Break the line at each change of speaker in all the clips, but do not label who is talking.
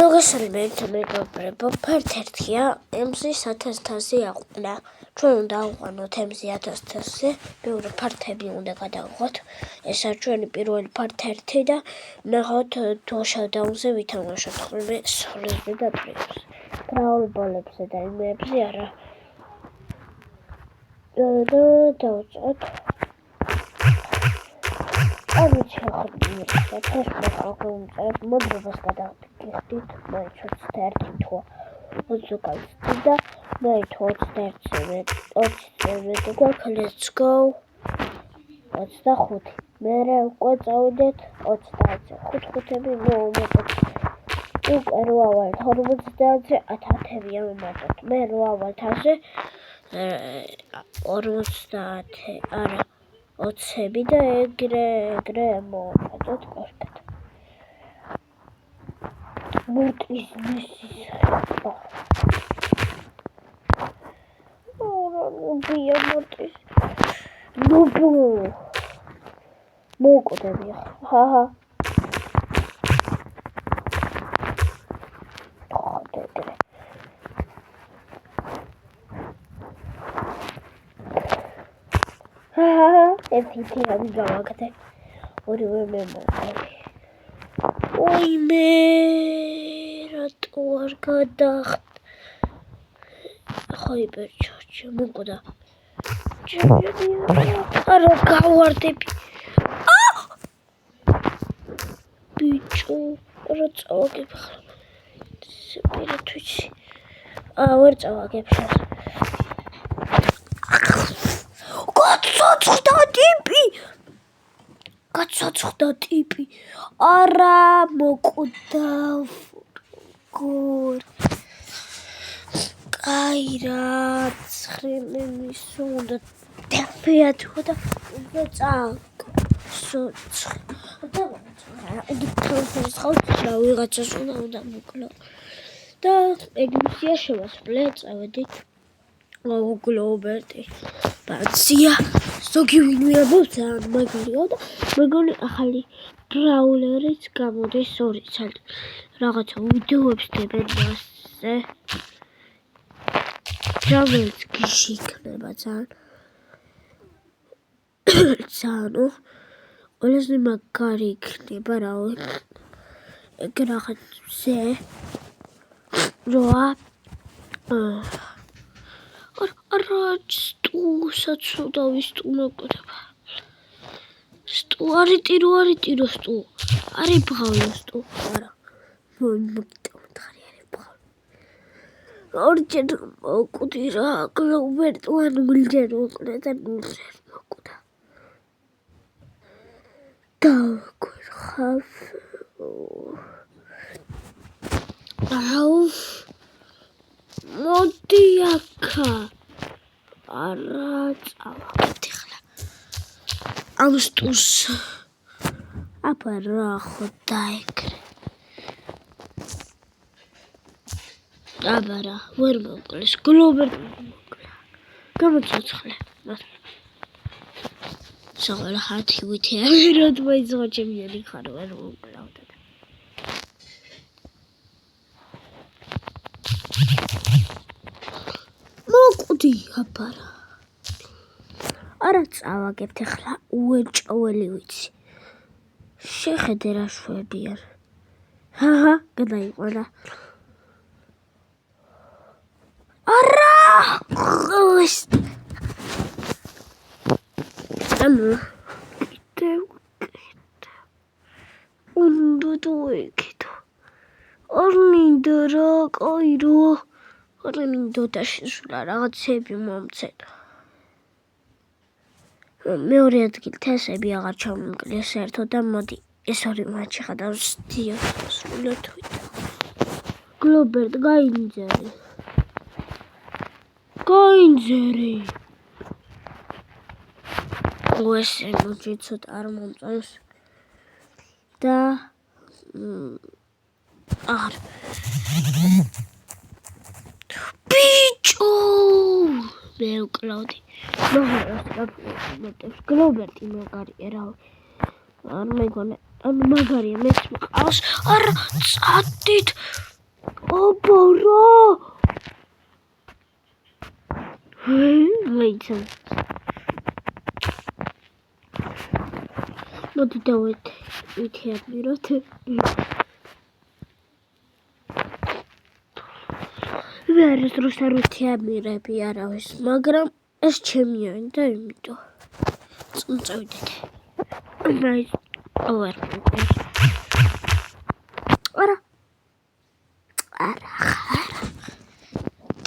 მოგესალმებით მეგობრებო, ფართ ერთია, ემზის 1000-ზე აყვნა. ჩვენ უნდა ავყვანოთ ემზი 1000-ზე, ბევრი ფართები უნდა გადავიღოთ. ეს არის ჩვენი პირველი ფართ ერთი და ნახოთ თუ შავდაუნზე ვითამაშოთ ხოლმე სოლებზე და ტრიებზე. რაულბოლებსა და იმებზე არა. დავწეროთ. მოდრობას გადავიხდით, მაინც 21 თვა 20 გავიხდით და მაინც 21 გვაქვს, let's go 25. მერე უკვე წავიდეთ 30-ზე, ხუთები მოვუმეტოთ. უკვე რო ავალთ 50-ზე, 1000-ია მიმატოთ. მე რო ავალთ 100-ზე 50, არა 20-ები და ეგრე მოვუმეტოთ კარგად. მარტის მისის ნუბია მარტის ნუბო მოვკვდები ხა ერთი თირამი გავაკეთე ორივე მე მოვყავი. ოიმე რატო არ გადახტ ხაიბერჩოჩი მოკვდა არა გავარდები ბიჭო რა წავაგებ ხარ სპირიტუჩი ვერ წავაგებ შენ გაცოცხლდა ტიპი არა მოკვდა გორ კაი რა ცხრილების უნდა დაფეათო და უნდა წავკო და ვიღაცას უნდა მოკლო და ეგრისია შევასწავლე წავედით გლობერტი ბაცია ზოგი ვინმე ამბობს ძალიან მაგარია და მეგონი ახალი ბრაულერიც გამოდის 2 წელი რაღაცა ვიდეოებს დებენ მასზე რომელიც გიში იქნება ძალიან ყველაზე მაგარი იქნება რავი ეგ რაღაცზე როა არა სტუსაცუდავის სტუმაკდება სტუ არი ტირო სტუ არი ბღავი სტუ არა მოგიტოვთხარი არი ბღავი ორჯერ მოკვდი რა გლობერტوان ნულჯერ მოკვდა და ნულჯერ მოკვდა დავკითხავ მოდი აქა არა წავაგეთ ახლა ამ სტუს აბა რა ხო დაეკრე აბა რა ვერ მოკლეს გლობერტ მოკლა გამოცოცხლე საღლა ხათი ვითე როდ მოიძღო ჩემიანი ხარ ვერ მოკლავდა მოკვდი აბა რა არა წავაგებთ ახლა უეჭველი ვიცი შეხედე რა შვებიან გადაიყვანა არა უნდა დავიკიდო არ მინდა რა კაი რა არ მინდა დაშისვლა რაღაცები მომცეთ მეორე ადგილ თესები აღარ ჩამომკლეს ერთო და მოდი ეს ორი მატჩი გადავსდიო სრულად ვიდა გლობერტ გაინძერი ეს emoji ცოტა არ მომწონს და არ ბიჭო მე უკლავდი გლობერტი მაგარია რა არ მეგონა მაგარია მეც მყავს არა წადით ობორო მეიცან მოდი ვითიამიროთ მე არის დროს არ ვითიამირები არავის მაგრამ ეს ჩემია და იმიტომ წავიდეთ მაინც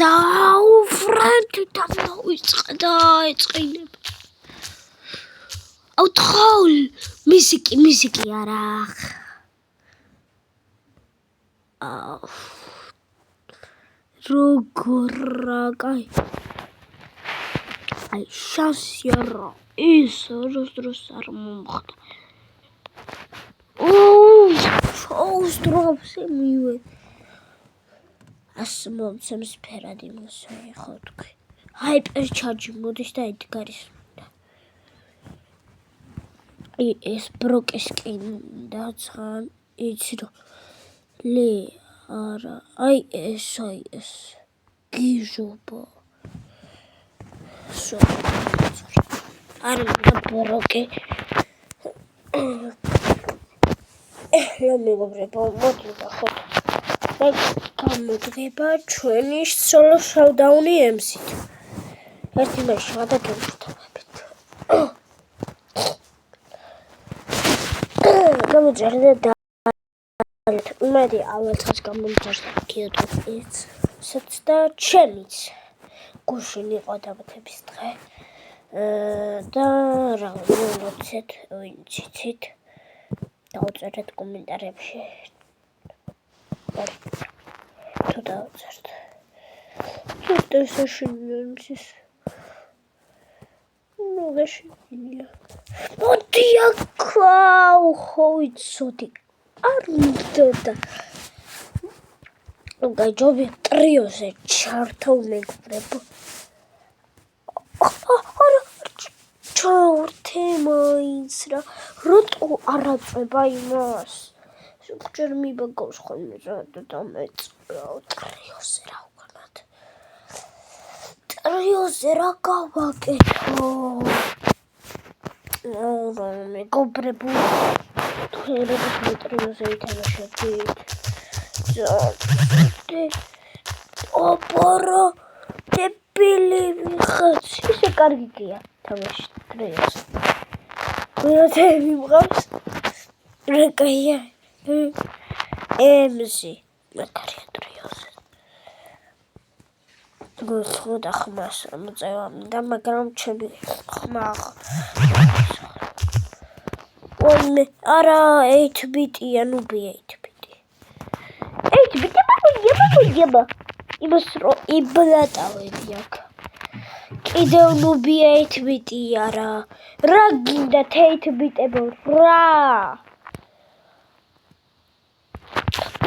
დაუბრუნდი და მოვიწყე დაეწყინება აუთხოვნ მიზიკი არა როგორ კაი აი შანსია რა ის დროს არ მომხდა შოუს დრობს მივე ასე მომცემს ფერადი მოსვე ხო თქვი ჰაიპერჩარჯი მოდის და ედგარის ეს ბროკის კინდა ძალიან იცი რომ ლე არა აი ეს გიჟობა არა ბროკი მეგობრებო მოდი ნახოთ და გამოდგება ჩვენი სოლო შოუდაუნი MC-ით ერთი მეშვა და გემშვიდობებით გამოძერდა და მედი ალეცას გამოძერდა კიოტოიც და ჩემიც გუშინ იყო დაბათების დღე და რა მოვიცეთ ვინცით დაუწერეთ კომენტარებში თუ დაუწერთ ეს შეშინიანის მოგეშინია მოდი აქაუ ხო იცოდი არ მიდოდა გაიჯობი ტრიოზე ჩართო მეგობრებო არა ჩორთე მაინც რა როტო არაწება იმას ჯერ მიბაგავს ხოლმე და მეწრავ ტრიოზე რა ვქნათ ტრიოზე რა გავაკეთო რა მეგობრებო თერების მეტრიოზე ითამაშებით ოპორო დებილი ვიხაც ისე კარგი გია თამაში ტრიოზე ვიღაცა მივყავს რა კაია MC მაგარია ტრიოზე გოსხოდა ხმას მოწევა და მაგრამ ჩემი ხმა ონე არა 8-ბიტია ნუბი 8-ბიტი მოგიება იმას რო იბლატავები აქ კიდევ ნუბი 8-ბიტია რა გინდათ 8-ბიტებო რა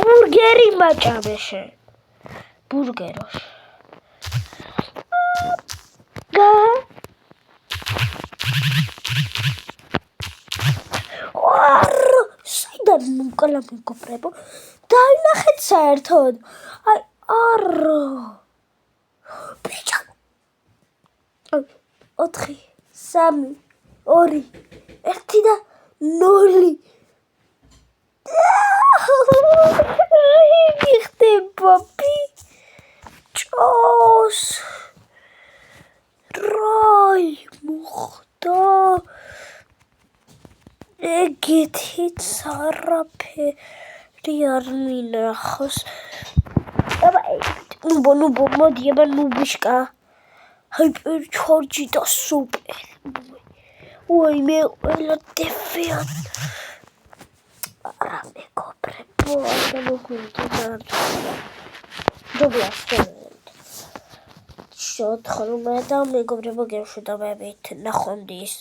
ბურგერი მაჭამე შენ ბურგეროშ საიდან მოკლა მეგობრებო დაინახეთ საერთოდ აი არო ბიჭო 4 3 2 1 და 0 ხდება ბიჭოს რაი მოხდა ეგეთიც არაფერი არ მინახავს ნუბო მოდი აბა ნუბიშკა ჰაიპერჩარჯი და სუპერ ой მე ყველა დეფია არა მეგობრებო და მოგვიდოდა დობლას შოთ ხოლმე და მეგობრებო გემშვიდობებით ნახვამდის